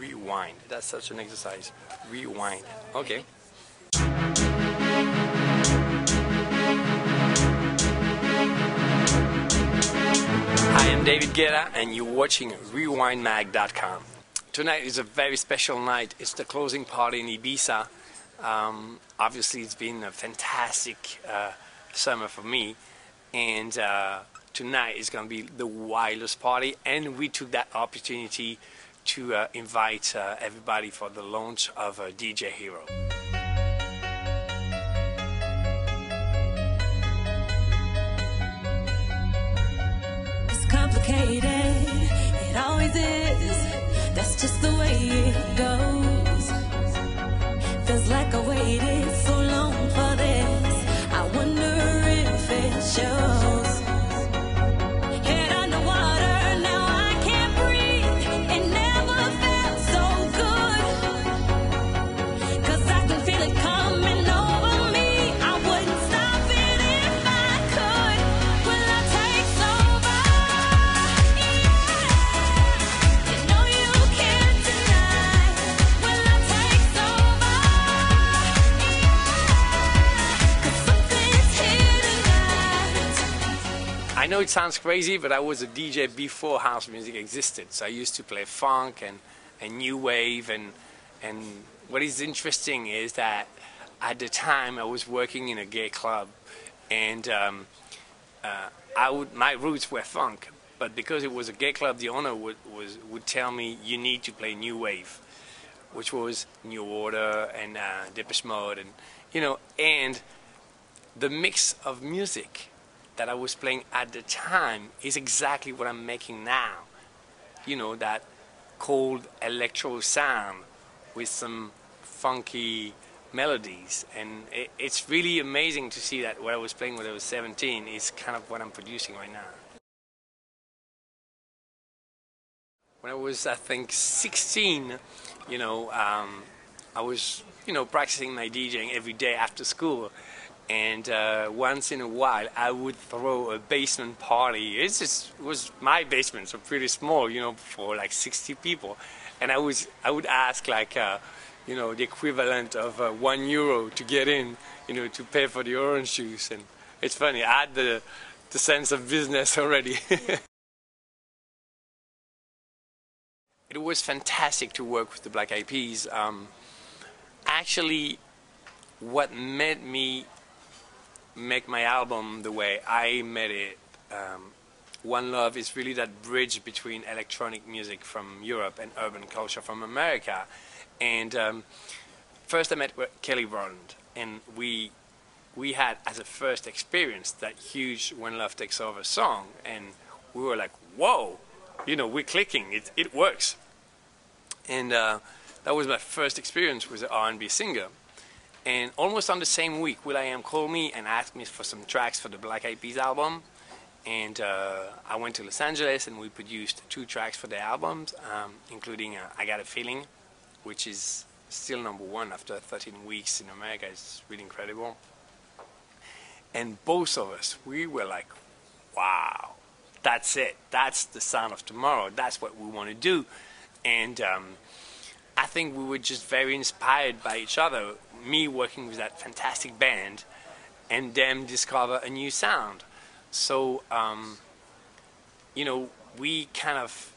rewind. That's such an exercise. Rewind. Okay. Hi, I'm David Guetta, and you're watching RewindMag.com. Tonight is a very special night. It's the closing party in Ibiza. Obviously, it's been a fantastic summer for me, and tonight is going to be the wildest party, and we took that opportunity to invite everybody for the launch of DJ Hero. It's complicated, it always is. That's just the way it goes. Feels like I waited so long for this. I wonder if it shows. Head underwater, now I can't breathe. It never felt so good. 'Cause I can feel it coming over me. I wouldn't stop it if I could. Will I take over? Yeah. You know you can't deny. Will I take over? Yeah. 'Cause something's here tonight. I know it sounds crazy, but I was a DJ before house music existed. So I used to play funk and new wave, and what is interesting is that at the time I was working in a gay club, and my roots were funk, but because it was a gay club, the owner would tell me, you need to play new wave, which was New Order and Depeche Mode, and and the mix of music that I was playing at the time is exactly what I'm making now. That cold electro sound with some funky melodies, and it's really amazing to see that what I was playing when I was 17 is kind of what I'm producing right now. When I was, I think, 16, I was, practicing my DJing every day after school. And once in a while, I would throw a basement party. It was my basement, so pretty small, for like 60 people. And I would ask like, the equivalent of €1 to get in, to pay for the orange juice. And it's funny, I had the sense of business already. It was fantastic to work with the Black Eyed Peas. Actually, what made me make my album the way I made it, One Love, is really that bridge between electronic music from Europe and urban culture from America. And first I met Kelly Rowland, and we had as a first experience that huge When Love Takes Over song, and we were like, whoa, we're clicking, it works. And that was my first experience with an R&B singer. And almost on the same week, will.i.am called me and asked me for some tracks for the Black Eyed Peas album. And I went to Los Angeles, and we produced 2 tracks for the albums, including I Got a Feeling, which is still #1 after 13 weeks in America. It's really incredible. And both of us, we were like, wow, that's it. That's the sound of tomorrow. That's what we want to do. And I think we were just very inspired by each other, me working with that fantastic band and them discover a new sound. So, we kind of,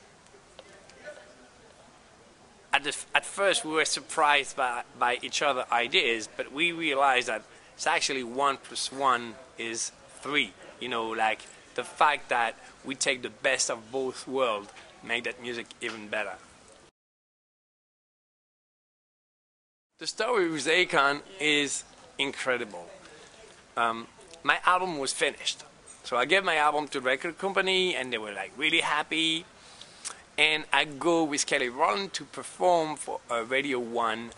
at first we were surprised by each other's ideas, but we realized that it's actually 1 + 1 is 3. Like the fact that we take the best of both worlds make that music even better. The story with Akon is incredible. My album was finished. So I gave my album to the record company, and they were like really happy. And I go with Kelly Rowland to perform for a Radio 1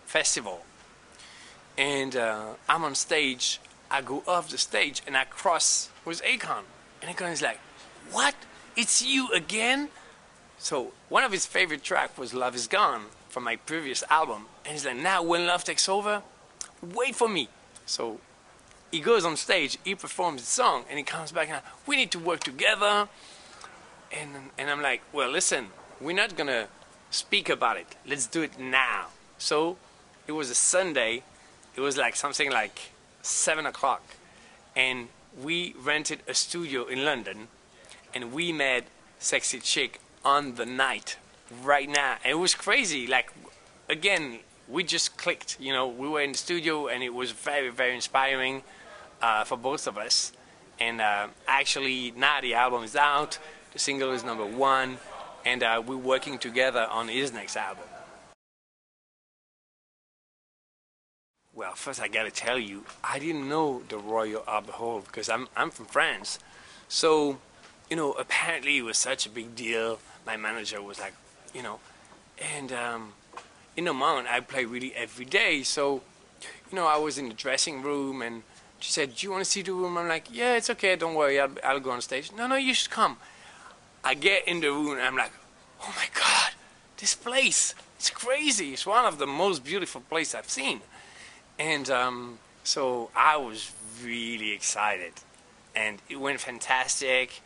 festival. And I'm on stage, I go off the stage, and I cross with Akon. And Akon is like, what? It's you again? So one of his favorite tracks was Love Is Gone from my previous album. And he's like, now when love takes over, wait for me. So he goes on stage, he performs the song, and he comes back and we need to work together. And I'm like, well, listen, we're not gonna speak about it. Let's do it now. So it was a Sunday. It was like something like 7 o'clock, and we rented a studio in London, and we made Sexy Chick on the night, right now. And it was crazy. Like, again, we just clicked. You know, we were in the studio, and it was very, very inspiring for both of us. And actually, now the album is out. The single is #1, and we're working together on his next album. Well, first I gotta tell you, I didn't know the Royal Albert Hall because I'm from France. So, you know, apparently it was such a big deal. My manager was like, you know, and in the moment I play really every day. So, you know, I was in the dressing room and she said, "Do you want to see the room?" I'm like, "Yeah, it's okay, don't worry, I'll go on stage." "No, no, you should come." I get in the room and I'm like, "Oh my God, this place, it's crazy. It's one of the most beautiful places I've seen." And so I was really excited, and it went fantastic.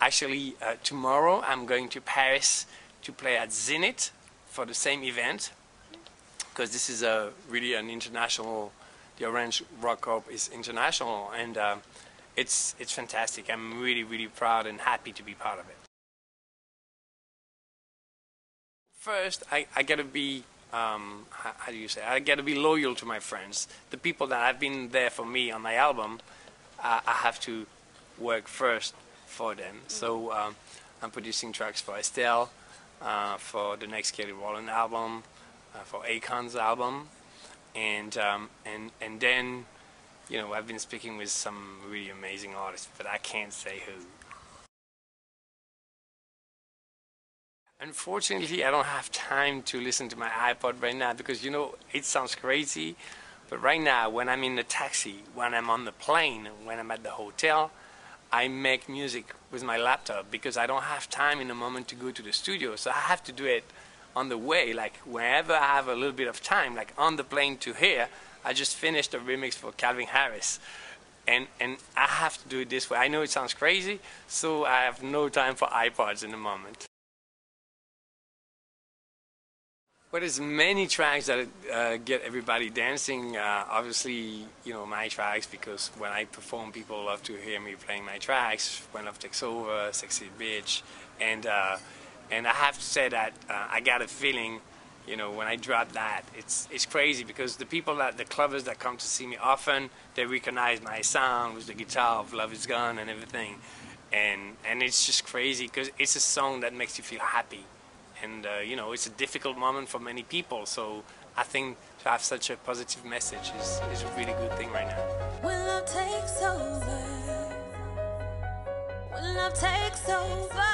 Actually, tomorrow I'm going to Paris to play at Zenith for the same event, because this is really an international. The Orange Rock Cup is international, and it's fantastic. I'm really, really proud and happy to be part of it. First, I gotta be. How do you say? I got to be loyal to my friends, the people that have been there for me on my album. I have to work first for them. So I'm producing tracks for Estelle, for the next Kelly Rowland album, for Akon's album, and then, you know, I've been speaking with some really amazing artists, but I can't say who. Unfortunately, I don't have time to listen to my iPod right now because, you know, it sounds crazy, but right now when I'm in the taxi, when I'm on the plane, when I'm at the hotel, I make music with my laptop because I don't have time in the moment to go to the studio. So I have to do it on the way, like whenever I have a little bit of time, like on the plane to here. I just finished a remix for Calvin Harris. And I have to do it this way. I know it sounds crazy, so I have no time for iPods in the moment. Well, there's many tracks that get everybody dancing. Obviously, you know, my tracks, because when I perform, people love to hear me playing my tracks. When Love Takes Over, Sexy Bitch, and I have to say that I got a feeling, you know, when I drop that, it's crazy because the people the clubbers that come to see me often, they recognize my sound with the guitar of Love Is Gone and everything, and it's just crazy because it's a song that makes you feel happy. And, you know, it's a difficult moment for many people, so I think to have such a positive message is a really good thing right now. When love takes over, when love takes over,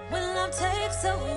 when love takes over.